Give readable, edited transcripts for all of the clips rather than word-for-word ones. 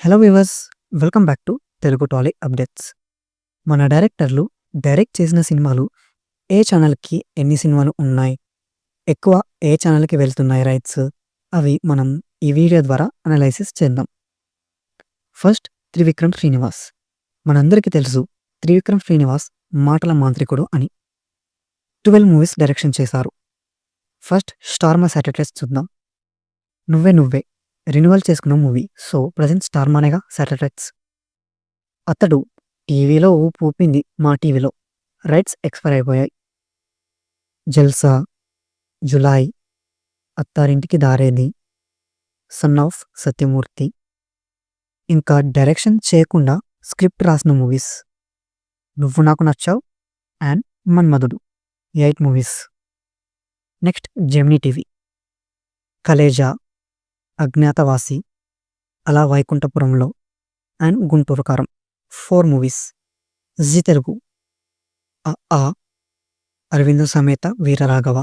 Hello viewers, welcome back to Telugu Tally updates. మన డైరెక్టర్లు direct చేసిన సినిమాలు ఏ ఛానల్కి ఎన్ని సినిమాలు ఉన్నాయి, ఎక్కువ ఏ ఛానల్కి వెళ్తున్నాయి రైట్స్, అవి మనం ఈ వీడియో ద్వారా అనలైసిస్ చేద్దాం. ఫస్ట్, త్రివిక్రమ్ శ్రీనివాస్. మనందరికీ తెలుసు త్రివిక్రమ్ శ్రీనివాస్ మాటల మాంత్రికుడు అని. 12 మూవీస్ డైరెక్షన్ చేశారు. ఫస్ట్ స్టార్మా శాటిలైట్స్ చూద్దాం. నువ్వే నువ్వే రెన్యువల్ చేసుకున్న మూవీ. సో ప్రజెంట్ స్టార్మానేగా శాటిలైట్స్. అతడు టీవీలో ఊపు ఊపింది మా టీవీలో. రైట్స్ ఎక్స్పైర్ అయిపోయాయి. జల్సా, జులాయ్, అత్తారింటికి దారేది, సన్ ఆఫ్ సత్యమూర్తి, ఇంకా డైరెక్షన్ చేయకుండా స్క్రిప్ట్ రాసిన movies Nuvvu Naaku Nachav and Manmadhudu, 8 movies. Next Gemini TV. Khaleja, Agnyaathavaasi, Ala Vaikunthapurramuloo and Guntur కారం, 4 మూవీస్. జీ తెలుగు ఆ Aravinda Sametha Veeraraghava.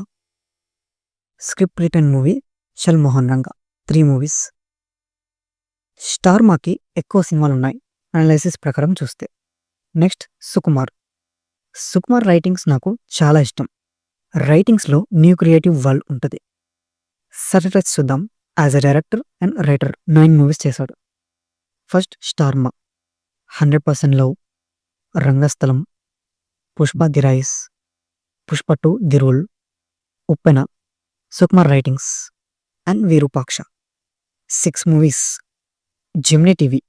Script return movie చల్ మోహన్ రంగా, 3 మూవీస్. స్టార్మాకి ఎక్కువ సినిమాలున్నాయి అనలైసిస్ ప్రకారం చూస్తే. నెక్స్ట్ సుకుమార్. సుకుమార్ రైటింగ్స్ నాకు చాలా ఇష్టం. రైటింగ్స్లో న్యూ క్రియేటివ్ వరల్డ్ ఉంటుంది. సర్టిఫైట్స్ చూద్దాం. As a director and writer 9 movies చేశాడు. First Star Maa, 100% love, Rangasthalam, Pushpa the rise, Pushpa 2 the rule, Uppena. Sukumar writings and Virupaksha, 6 movies. Gemini TV.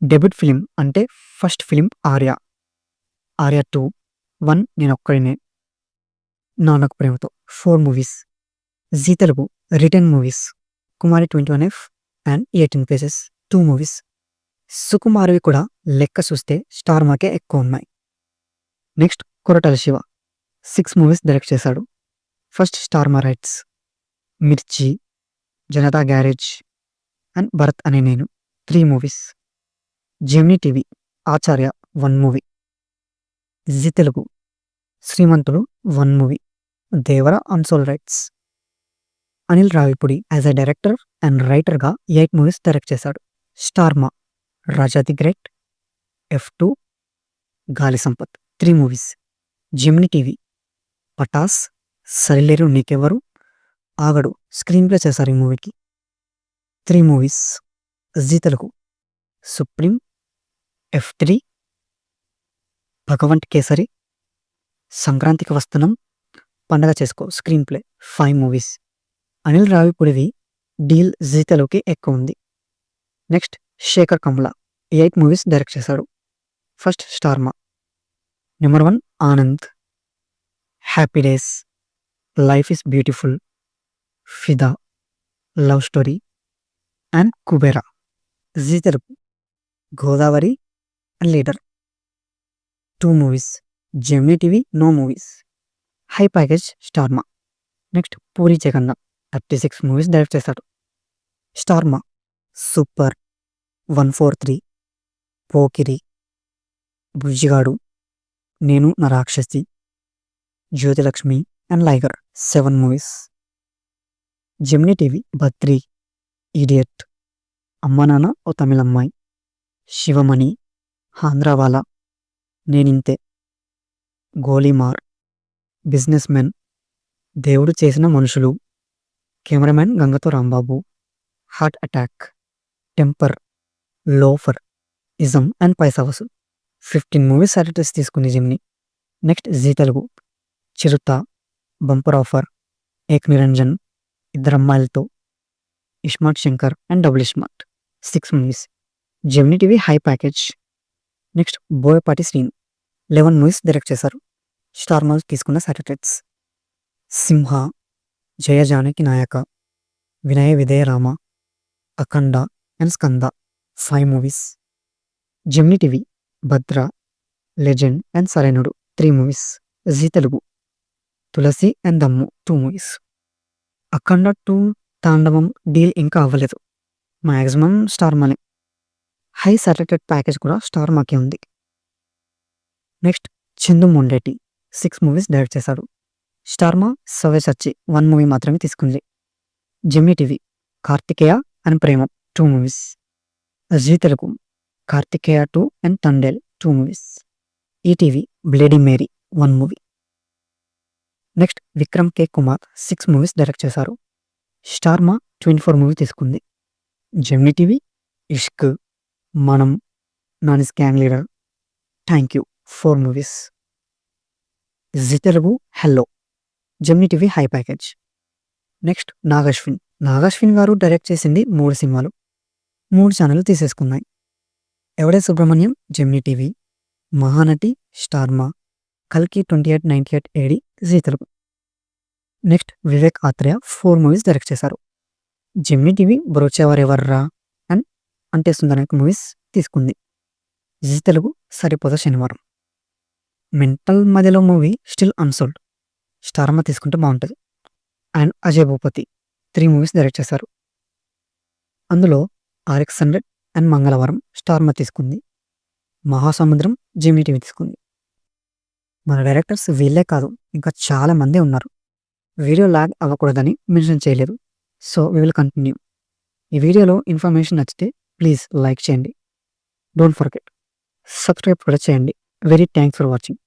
Debut film అంటే first film Arya, Arya 2, 1 Nenokkadine, Nannaku Prematho, 4 movies. Zee Telugu return movies Kumari 21F and 18 pages, 2 movies. సుకుమార్వి కూడా లెక్క చూస్తే స్టార్మాకే ఎక్కువ ఉన్నాయి. Next Koratala Siva, 6 movies direct చేశాడు. First Star Maa rights, Mirchi, Janatha garage and Bharat Ane Nenu, 3 movies. Gemini TV Acharya 1 movie. Zee Telugu Srimanthudu 1 movie. Devara unsold rights. Anil Ravipudi as a director and రైటర్గా 8 మూవీస్ డైరెక్ట్ చేశాడు. స్టార్మా రాజా the great, F2, Gaali Sampath, 3 movies. Gemini TV Pataas, Sarileru Neekevvaru, Aagadu screen play చేశారు ఈ మూవీకి, 3 movies. Zee Telugu Supreme, F3, Bhagavanth Kesari, Sankranthiki Vasthunnam, Pandaga Chesko screen play, 5 movies. Anil రావిపూడివి deal Zee తెలుగుకి ఎక్కువ ఉంది. Next Sekhar Kammula, 8 movies direct చేశాడు. First Star Maa, number 1 Anand, happy days, life is beautiful, Fidaa, love story and Kubera. Zee Telugu Godavari and leader, 2 movies. Gemini TV no movies. High package Star Maa. Next Puri Jagannadh, 36 movies direct చేశాడు. Star Maa super, 143, Pokiri, Bujjigadu, Nenu Naa Rakshasi, Jyothilakshmi and Liger, 7 movies. Gemini TV Badri, idiot, Amma Nanna O Tamilammayi, Sivamani, Andhrawala, Nenintha, Golimaar, business men, Devudu Chesina Manushulu, cameraman గంగతో Rambabu, heart attack, temper, loafer, ism and Paisa Vasool, 15 movies satellites తీసుకుంది Gemini. Next Zee Telugu Chirutha, bumper offer, Ek Niranjan, ఇద్దరమ్మాయిలతో, iSmart Shankar and double iSmart, 6 movies. Gemini TV high package. Next Boyapati Srinu, 11 movies direct చేశారు. స్టార్మా తీసుకున్న satellites. Simha, Jaya Janaki Nayaka, Vinaya Vidheya Rama, Akhanda and Skanda, 5 movies. Gemini TV Bhadra, legend and సరైనడు, 3 movies. Zee Telugu Tulasi and దమ్ము, 2 movies. అఖండ 2 తాండవం deal ఇంకా అవ్వలేదు. Maximum స్టార్మానే. High satellite package కూడా స్టార్మాకే ఉంది. Next Chandu Mondeti, 6 movies direct చేశాడు. స్టార్మా సవే సచ్చి 1 మూవీ మాత్రమే తీసుకుంది. Gemini TV Karthikeya and Prema, 2 movies. Zee Telugu Karthikeya 2 and Thandel 2 movies. ETV బ్లేడీ Mary 1 movie. Next Vikram K Kumar 6 movies direct చేశారు. స్టార్మా 24 మూవీ తీసుకుంది. జెమినీ టీవీ ఇష్క్, మనం, Nani's gang leader, thank you 4 movies. Zee Telugu hello, Gemini TV high package. Next Nag Ashwin గారు direct చేసింది 3 సినిమాలు, 3 ఛానళ్ళు తీసేసుకున్నాయి. ఎవడే Subrahmanyam Gemini TV, Mahanati Star Maa, కల్కి 2898 AD Zee Telugu. Next Vivek Athreya 4 movies direct చేశారు. Gemini TV Brochevarevarura and Ante Sundaraniki movies తీసుకుంది. Zee Telugu Saripodhaa Sanivaaram. Mental Madhilo movie still unsold, Star Maa తీసుకుంటే బాగుంటుంది. And Ajay Bhupathi 3 movies direct చేశారు. అందులో RX 100 అండ్ మంగళవారం స్టార్మా తీసుకుంది. మహాసముద్రం జెమినీ టీవీ తీసుకుంది. మన డైరెక్టర్స్ వీళ్ళే కాదు, ఇంకా చాలా మంది ఉన్నారు. వీడియో లాగ్ అవ్వకూడదని మెన్షన్ చేయలేదు. So we will continue. ఈ వీడియోలో ఇన్ఫర్మేషన్ నచ్చితే ప్లీజ్ లైక్ చేయండి. డోంట్ ఫర్గెట్ సబ్స్క్రైబ్ కూడా చేయండి. Very thanks for watching.